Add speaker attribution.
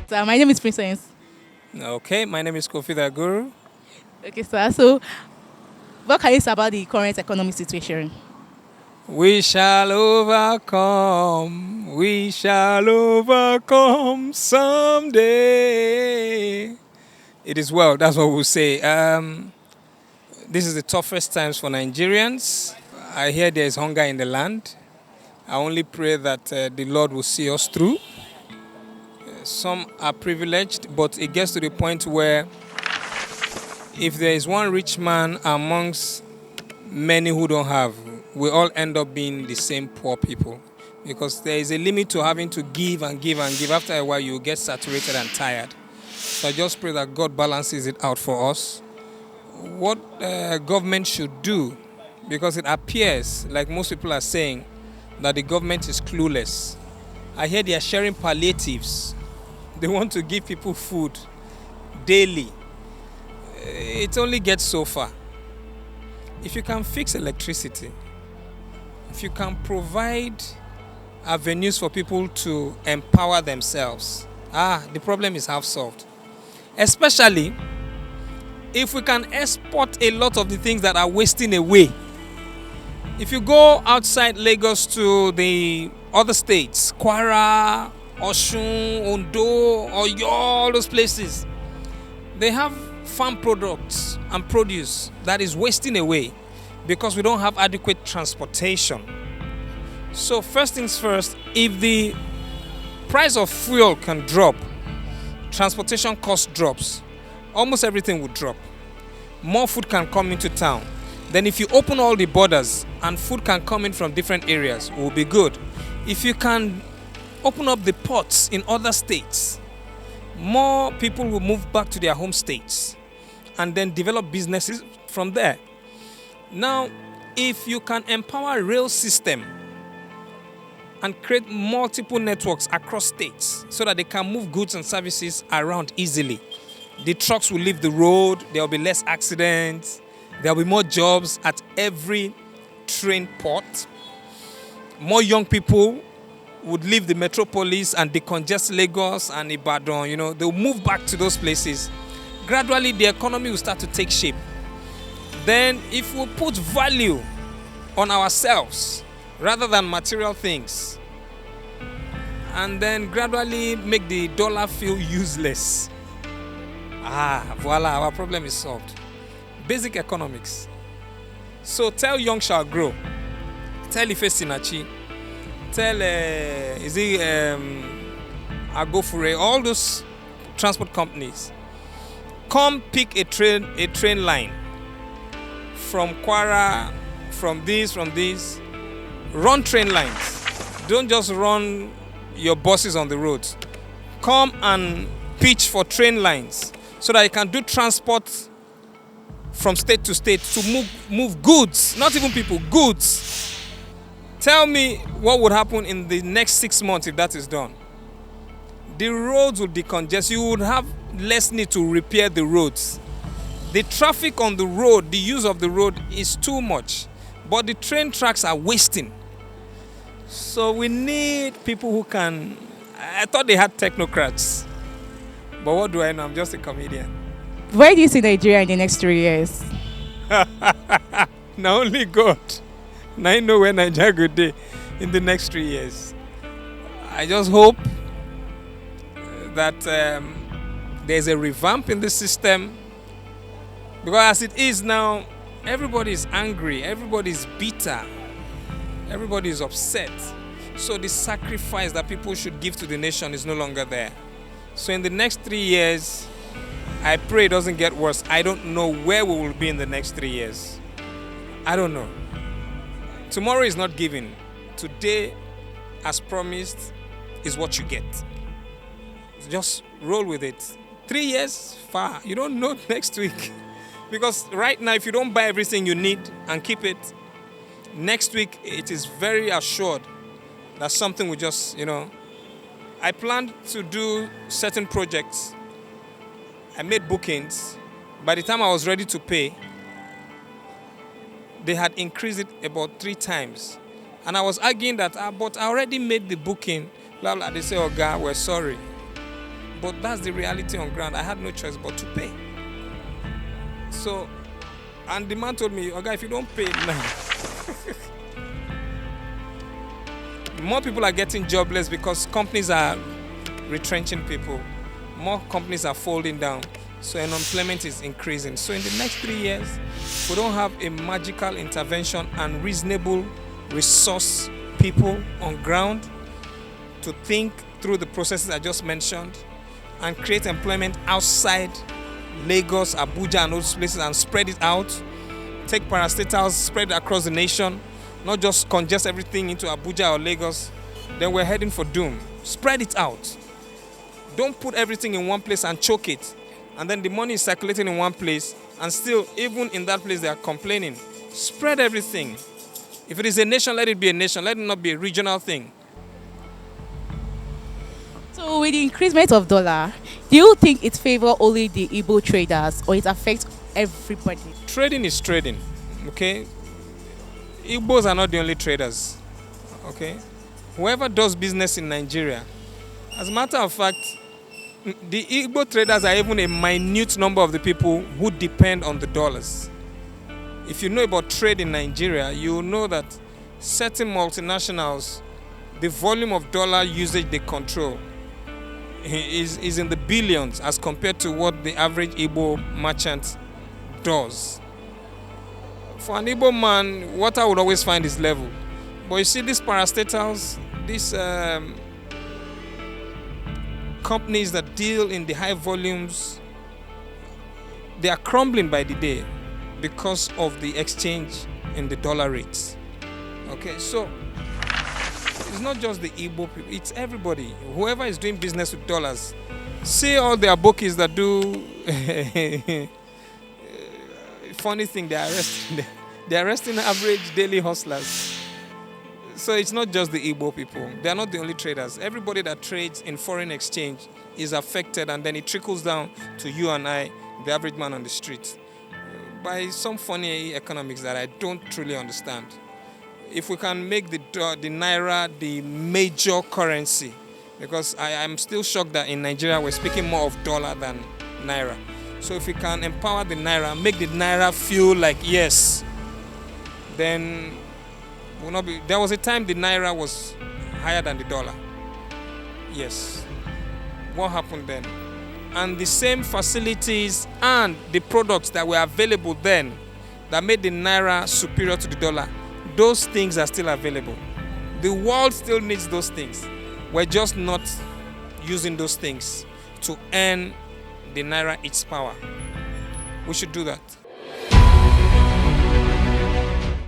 Speaker 1: So my name is Princess.
Speaker 2: Okay, my name is Koffi the Guru.
Speaker 1: Okay, sir. So what can you say about the current economic situation?
Speaker 2: We shall overcome. We shall overcome someday. It is well. That's what we'll say. This is the toughest times for Nigerians. I hear there is hunger in the land. I only pray that the Lord will see us through. Some are privileged, but it gets to the point where if there is one rich man amongst many who don't have, we all end up being the same poor people because there is a limit to having to give and give and give. After a while, you get saturated and tired. So I just pray that God balances it out for us. What government should do, because it appears, like most people are saying, that the government is clueless. I hear they are sharing palliatives. They want to give people food daily. It only gets so far. If you can fix electricity, if you can provide avenues for people to empower themselves, the problem is half solved. Especially if we can export a lot of the things that are wasting away. If you go outside Lagos to the other states, Kwara, Osun, Ondo, Oyo, all those places, they have farm products and produce that is wasting away because we don't have adequate transportation. So first things first, if the price of fuel can drop, transportation cost drops, almost everything would drop. More food can come into town. Then if you open all the borders and food can come in from different areas, it will be good. If you can open up the ports in other states, more people will move back to their home states and then develop businesses from there. Now, if you can empower rail system and create multiple networks across states so that they can move goods and services around easily, the trucks will leave the road, there will be less accidents, there will be more jobs at every train port. More young people would leave the metropolis and decongest Lagos and Ibadan. They'll move back to those places. Gradually, the economy will start to take shape. Then, if we put value on ourselves rather than material things, and then gradually make the dollar feel useless, voila, our problem is solved. Basic economics. So tell Young Shall Grow, tell Ife Sinachi, tell Agofure, all those transport companies, come pick a train line from Kwara, from this, run train lines. Don't just run your buses on the roads. Come and pitch for train lines so that you can do transport from state to state to move goods, not even people, goods. Tell me what would happen in the next 6 months if that is done. The roads would decongest. You would have less need to repair the roads. The traffic on the road, the use of the road is too much, but the train tracks are wasting. So we need people who can. I thought they had technocrats, but what do I know? I'm just a comedian.
Speaker 1: Where do you see Nigeria in the next 3 years?
Speaker 2: Now only God. Now I know where Nigeria could be in the next 3 years. I just hope that there's a revamp in the system, because as it is now, everybody is angry, everybody is bitter, everybody is upset. So the sacrifice that people should give to the nation is no longer there. So in the next 3 years, I pray it doesn't get worse. I don't know where we will be in the next 3 years. I don't know. Tomorrow is not given. Today, as promised, is what you get. Just roll with it. 3 years, far. You don't know next week. Because right now, if you don't buy everything you need and keep it, next week it is very assured that something will just, I planned to do certain projects. I made bookings. By the time I was ready to pay, they had increased it about 3 times. And I was arguing that, but I already made the booking. Blah, blah. They say, oh God, we're sorry. But that's the reality on ground. I had no choice but to pay. So, and the man told me, okay, if you don't pay now, more people are getting jobless because companies are retrenching people. More companies are folding down. So unemployment is increasing. So in the next 3 years, we don't have a magical intervention and reasonable resource people on ground to think through the processes I just mentioned and create employment outside Lagos, Abuja, and those places and spread it out. Take parastatals, spread it across the nation, not just congest everything into Abuja or Lagos. Then we're heading for doom. Spread it out. Don't put everything in one place and choke it. And then the money is circulating in one place, and still, even in that place, they are complaining. Spread everything. If it is a nation, let it be a nation. Let it not be a regional thing.
Speaker 1: So with the increasement of dollar, do you think it favor only the Igbo traders or it affects everybody?
Speaker 2: Trading is trading, okay? Igbos are not the only traders, okay? Whoever does business in Nigeria, as a matter of fact, the Igbo traders are even a minute number of the people who depend on the dollars. If you know about trade in Nigeria, you will know that certain multinationals, the volume of dollar usage they control is in the billions as compared to what the average Igbo merchant does. For an Igbo man, water would always find its level. But you see, these parastatals, these companies that deal in the high volumes, they are crumbling by the day because of the exchange in the dollar rates. Okay, so it's not just the Igbo people, it's everybody. Whoever is doing business with dollars. See all the abokis that do funny thing, they're arresting average daily hustlers. So it's not just the Igbo people. They are not the only traders. Everybody that trades in foreign exchange is affected, and then it trickles down to you and I, the average man on the street, by some funny economics that I don't truly understand. If we can make the Naira the major currency, because I am still shocked that in Nigeria we're speaking more of dollar than Naira. So if we can empower the Naira, make the Naira feel like yes, then will not be. There was a time the Naira was higher than the dollar. Yes. What happened then? And the same facilities and the products that were available then that made the Naira superior to the dollar, those things are still available. The world still needs those things. We're just not using those things to earn the Naira its power. We should do that.